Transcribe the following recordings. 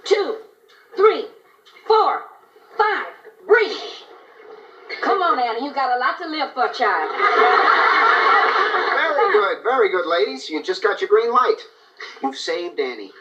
2, 3, 4, 5. Breathe. Come on, Annie. You got a lot to live for, child. Very good, ladies. You just got your green light. You've saved Annie.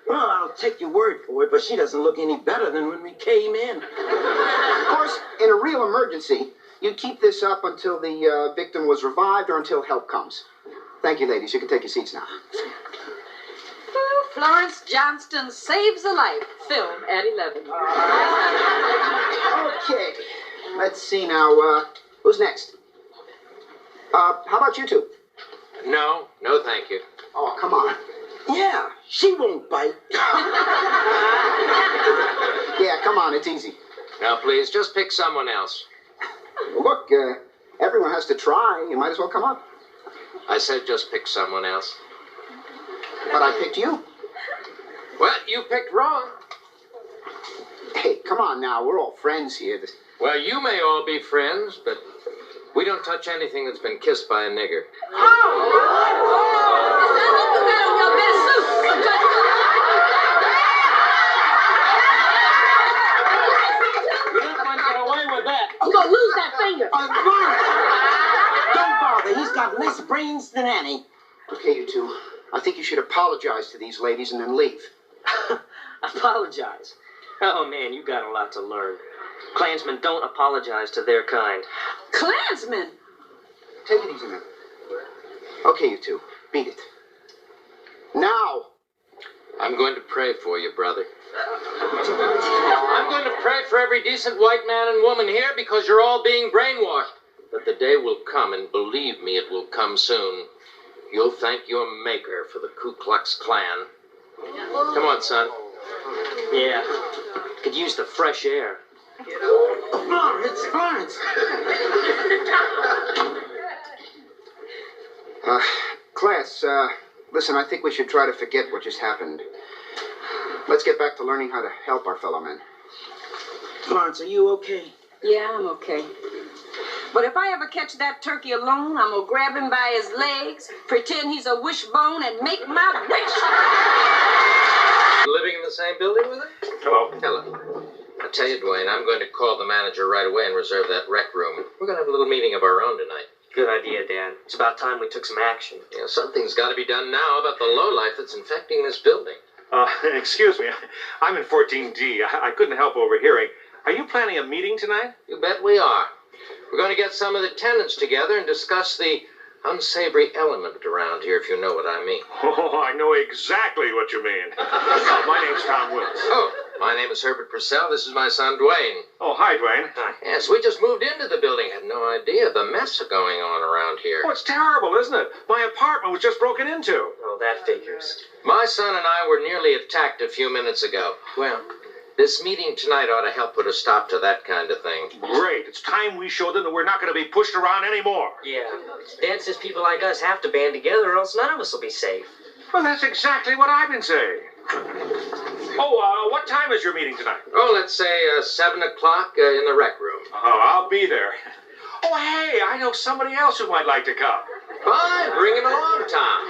Well, I'll take your word for it, but she doesn't look any better than when we came in. Of course, in a real emergency, you'd keep this up until the victim was revived or until help comes. Thank you, ladies. You can take your seats now. Florence Johnston saves a life. Film at 11. Okay. Let's see now. Who's next? How about you two? No, thank you. Oh, come on. Yeah, she won't bite. Yeah, come on. It's easy. Now, please, just pick someone else. Look, everyone has to try. You might as well come up. I said just pick someone else. But I picked you. Well, you picked wrong. Hey, come on now. We're all friends here. Well, you may all be friends, but we don't touch anything that's been kissed by a nigger. You're going to lose that finger. Don't bother. He's got less brains than Annie. Okay, you two. I think you should apologize to these ladies and then leave. Apologize? Oh, man, you got a lot to learn. Klansmen don't apologize to their kind. Klansmen? Take it easy, man. Okay, you two. Beat it. Now. I'm going to pray for you, brother. I'm going to pray for every decent white man and woman here because you're all being brainwashed. But the day will come, and believe me, it will come soon. You'll thank your maker for the Ku Klux Klan. Come on, son. Yeah, could use the fresh air. Florence. Class, listen, I think we should try to forget what just happened. Let's get back to learning how to help our fellow men. Florence, are you okay? Yeah, I'm okay. But if I ever catch that turkey alone, I'm going to grab him by his legs, pretend he's a wishbone, and make my wish. Living in the same building with her? Hello. I tell you, Dwayne, I'm going to call the manager right away and reserve that rec room. We're going to have a little meeting of our own tonight. Good idea, Dad. It's about time we took some action. Yeah, something's got to be done now about the lowlife that's infecting this building. Excuse me. I'm in 14D. I couldn't help overhearing. Are you planning a meeting tonight? You bet we are. We're going to get some of the tenants together and discuss the unsavory element around here, if you know what I mean. Oh, I know exactly what you mean. My name's Tom Willis. Oh, my name is Herbert Purcell. This is my son, Dwayne. Oh, hi, Dwayne. Hi. Yes, we just moved into the building. Had no idea the mess going on around here. Oh, it's terrible, isn't it? My apartment was just broken into. Oh, that figures. My son and I were nearly attacked a few minutes ago. Well, this meeting tonight ought to help put a stop to that kind of thing. Great. It's time we showed them that we're not going to be pushed around anymore. Yeah. Dad says people like us have to band together or else none of us will be safe. Well, that's exactly what I've been saying. Oh, what time is your meeting tonight? Oh, let's say 7 o'clock in the rec room. Oh, I'll be there. Oh, hey, I know somebody else who might like to come. Fine, bring him along, Tom.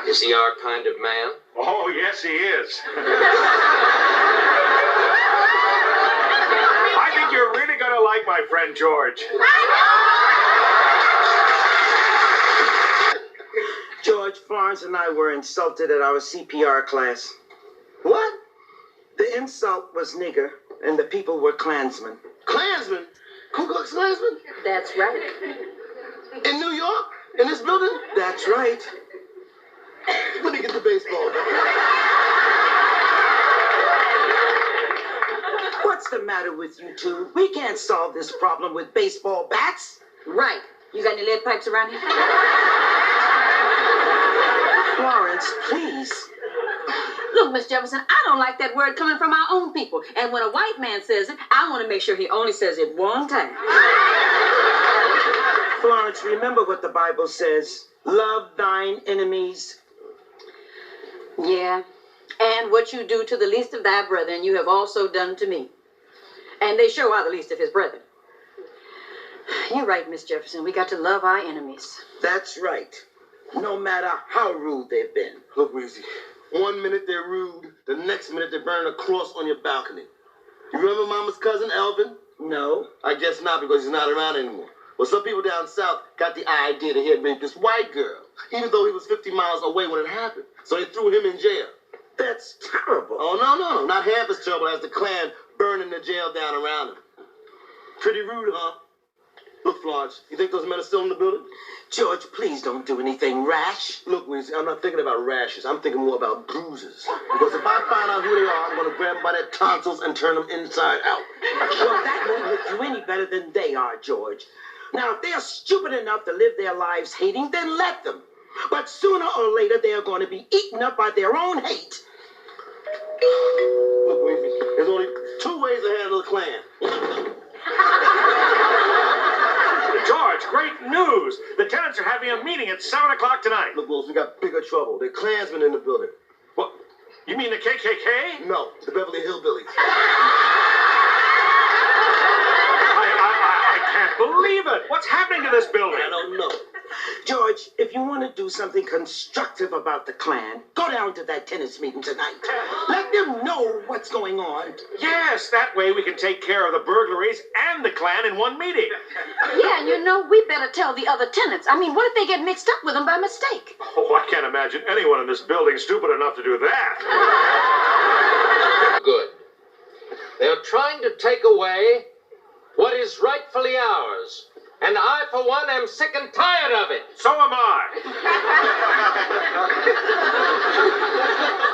Is he our kind of man? Oh, yes, he is. I think you're really going to like my friend George. George, Florence, and I were insulted at our CPR class. What? The insult was nigger, and the people were Klansmen. Klansmen? Ku Klux Klansmen? That's right. In New York? In this building? That's right. Let me get the baseball bat. What's the matter with you two? We can't solve this problem with baseball bats. Right. You got any lead pipes around here? Florence, please. Look, Miss Jefferson, I don't like that word coming from our own people. And when a white man says it, I want to make sure he only says it one time. Florence, remember what the Bible says. Love thine enemies. Yeah. And what you do to the least of thy brethren, you have also done to me. And they sure are the least of his brethren. You're right, Miss Jefferson. We got to love our enemies. That's right. No matter how rude they've been. Look, Weezy, one minute they're rude, the next minute they're burning a cross on your balcony. You remember Mama's cousin, Elvin? No. I guess not, because he's not around anymore. Well, some people down south got the idea that he had raped this white girl, even though he was 50 miles away when it happened. So they threw him in jail. That's terrible. Oh, no. Not half as terrible as the Klan burning the jail down around him. Pretty rude, huh? Look, Florence, you think those men are still in the building? George, please don't do anything rash. Look, Weezy, I'm not thinking about rashes. I'm thinking more about bruises. Because if I find out who they are, I'm going to grab them by their tonsils and turn them inside out. Well, that won't make you any better than they are, George. Now, if they're stupid enough to live their lives hating, then let them. But sooner or later, they are going to be eaten up by their own hate. Look, Weezy, there's only two ways to handle the Klan. George, great news! The tenants are having a meeting at 7 o'clock tonight. Look, Wilson, we got bigger trouble. There are Klansmen in the building. What? You mean the KKK? No, the Beverly Hillbillies. I can't believe it! What's happening to this building? I don't know. George, if you want to do something constructive about the Klan, go down to that tenants meeting tonight. Let them know what's going on. Yes, that way we can take care of the burglaries and the Klan in one meeting. Yeah, and you know, we better tell the other tenants. I mean, what if they get mixed up with them by mistake? Oh, I can't imagine anyone in this building stupid enough to do that. Good. They're trying to take away what is rightfully ours. And I, for one, am sick and tired of it. So am I.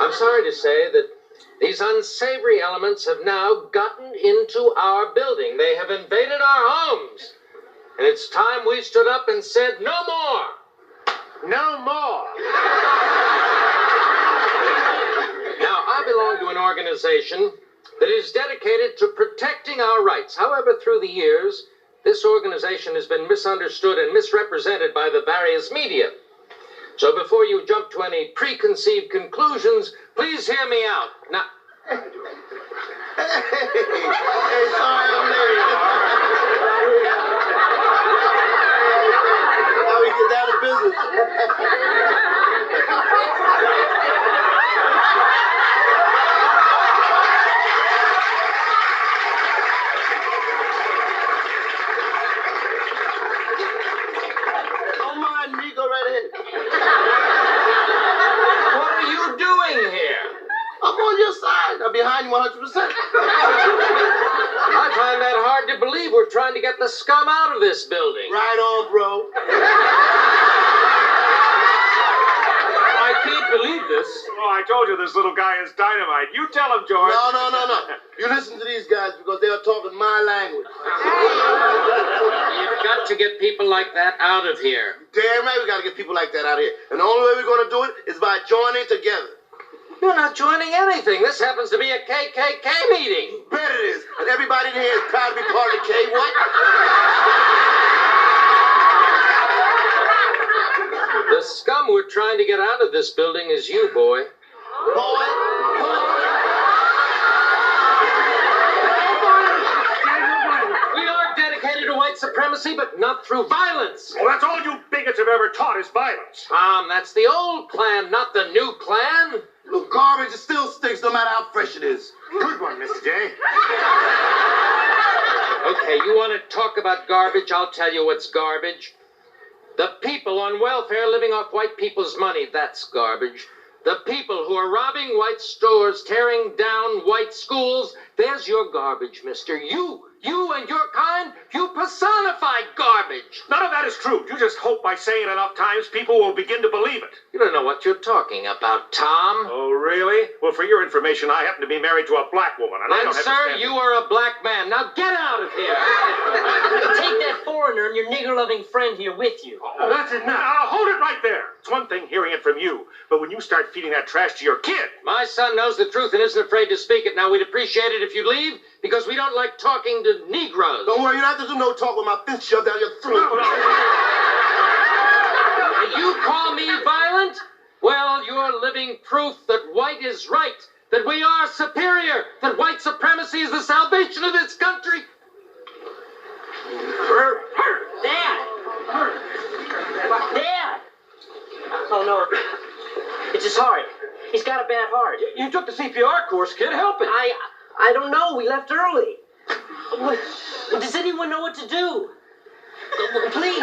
I'm sorry to say that these unsavory elements have now gotten into our building. They have invaded our homes. And it's time we stood up and said, no more. No more. Now, I belong to an organization that is dedicated to protecting our rights. However, through the years, this organization has been misunderstood and misrepresented by the various media. So before you jump to any preconceived conclusions, please hear me out. Now, Hey, sorry I'm late. Now we get down to business. Don't mind me, go right ahead. what are you doing here? I'm on your side. I'm behind you 100%. I find that hard to believe. We're trying to get the scum out of this building. Right on, bro. I can't believe this. Oh, I told you this little guy is dynamite. You tell him, George. No. You listen to these guys because they are talking my language. You've got to get people like that out of here. Damn right we got to get people like that out of here. And the only way we're going to do it is by joining together. You're not joining anything. This happens to be a KKK meeting. Bet it is. And everybody in here is proud to be part of the K what? The scum we're trying to get out of this building is you, boy. Boy. We are dedicated to white supremacy, but not through violence. Well, that's all you bigots have ever taught is violence. Tom, that's the old Klan, not the new Klan. Look, garbage, it still stinks no matter how fresh it is. Good one, Mr. J. Okay, you want to talk about garbage? I'll tell you what's garbage. The people on welfare living off white people's money, that's garbage. The people who are robbing white stores, tearing down white schools, there's your garbage, mister. You and your kind, you personify garbage. None of that is true. You just hope by saying it enough times people will begin to believe it. You don't know what you're talking about, Tom. Oh, really? Well, for your information, I happen to be married to a black woman, and I Then, don't have to sir, stand you are a black man. Now get out of here. Take that foreigner and your nigger-loving friend here with you. Oh, that's enough. Now, hold it right there. It's one thing hearing it from you, but when you start feeding that trash to your kid... My son knows the truth and isn't afraid to speak it. Now, we'd appreciate it if you'd leave, because we don't like talking to Negroes. Don't worry, you don't have to do no talk with my fist shoved down your throat. And you call me violent? Well, you're living proof that white is right, that we are superior, that white supremacy is the salvation of this country. Dad! Dad! Oh, no. It's his heart. He's got a bad heart. You took the CPR course, kid. Help it. I don't know. We left early. Does anyone know what to do? Please.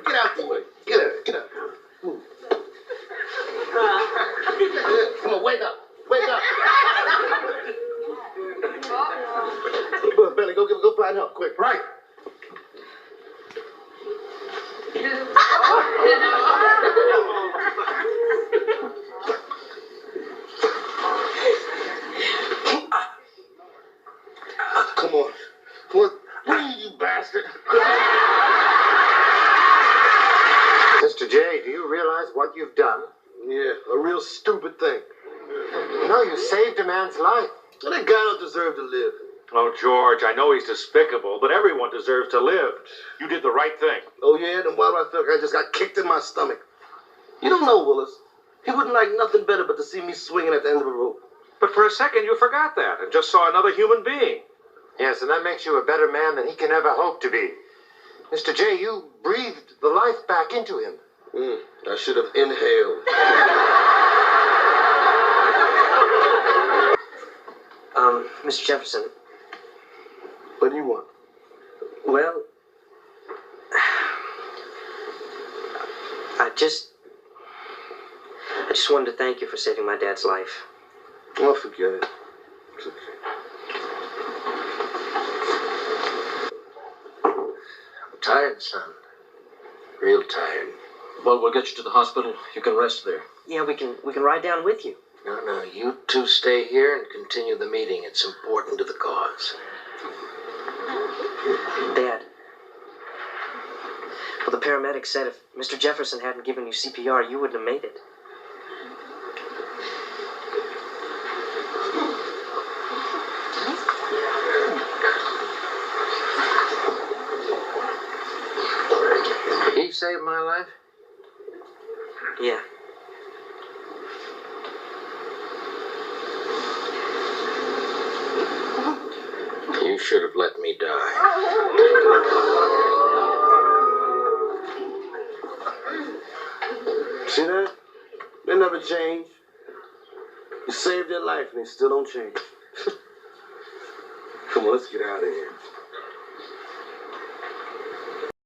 Get out the way. Get out. Come on, wake up. Wake up. Billy, go find help, quick. Right. Come on. Breathe, you bastard. Mr. J, do you realize what you've done? Yeah, a real stupid thing. You know, you saved a man's life. Well, that guy don't deserve to live. Oh, George, I know he's despicable, but everyone deserves to live. You did the right thing. Oh, yeah? Then why do I feel like I just got kicked in my stomach? You don't know, Willis. He wouldn't like nothing better but to see me swinging at the end of a rope. But for a second, you forgot that and just saw another human being. Yes, and that makes you a better man than he can ever hope to be. Mr. J, you breathed the life back into him. I should have inhaled. Mr. Jefferson. What do you want? Well, I just wanted to thank you for saving my dad's life. Oh, forget it. It's okay. I'm tired, son. Real tired. Well, we'll get you to the hospital. You can rest there. Yeah, we can ride down with you. No, you two stay here and continue the meeting. It's important to the cause. Dad. Well, the paramedic said if Mr. Jefferson hadn't given you CPR, you wouldn't have made it. He saved my life? Yeah. You should have let me die. See that? They never change. You saved their life and they still don't change. Come on, let's get out of here.